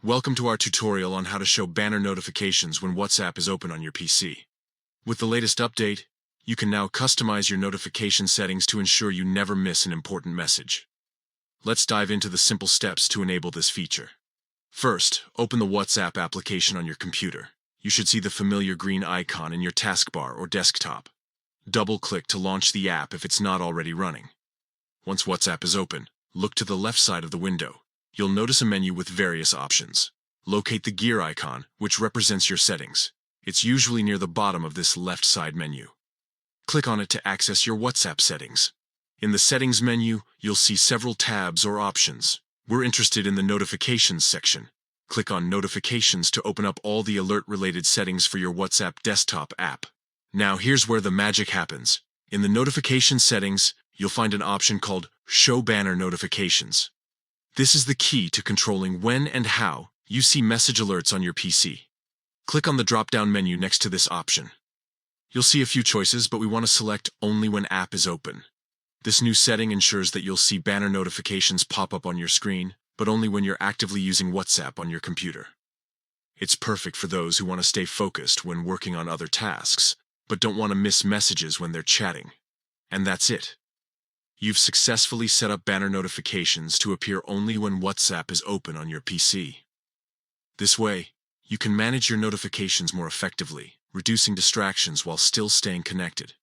Welcome to our tutorial on how to show banner notifications when WhatsApp is open on your PC. With the latest update, you can now customize your notification settings to ensure you never miss an important message. Let's dive into the simple steps to enable this feature. First, open the WhatsApp application on your computer. You should see the familiar green icon in your taskbar or desktop. Double-click to launch the app if it's not already running. Once WhatsApp is open, look to the left side of the window. You'll notice a menu with various options. Locate the gear icon, which represents your settings. It's usually near the bottom of this left side menu. Click on it to access your WhatsApp settings. In the settings menu, you'll see several tabs or options. We're interested in the notifications section. Click on notifications to open up all the alert-related settings for your WhatsApp desktop app. Now here's where the magic happens. In the notification settings, you'll find an option called Show Banner Notifications. This is the key to controlling when and how you see message alerts on your PC. Click on the drop-down menu next to this option. You'll see a few choices, but we want to select only when app is open. This new setting ensures that you'll see banner notifications pop up on your screen, but only when you're actively using WhatsApp on your computer. It's perfect for those who want to stay focused when working on other tasks, but don't want to miss messages when they're chatting. And that's it. You've successfully set up banner notifications to appear only when WhatsApp is open on your PC. This way, you can manage your notifications more effectively, reducing distractions while still staying connected.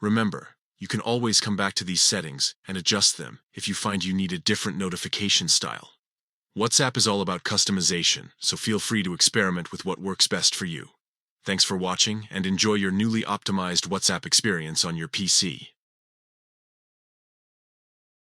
Remember, you can always come back to these settings and adjust them if you find you need a different notification style. WhatsApp is all about customization, so feel free to experiment with what works best for you. Thanks for watching, and enjoy your newly optimized WhatsApp experience on your PC.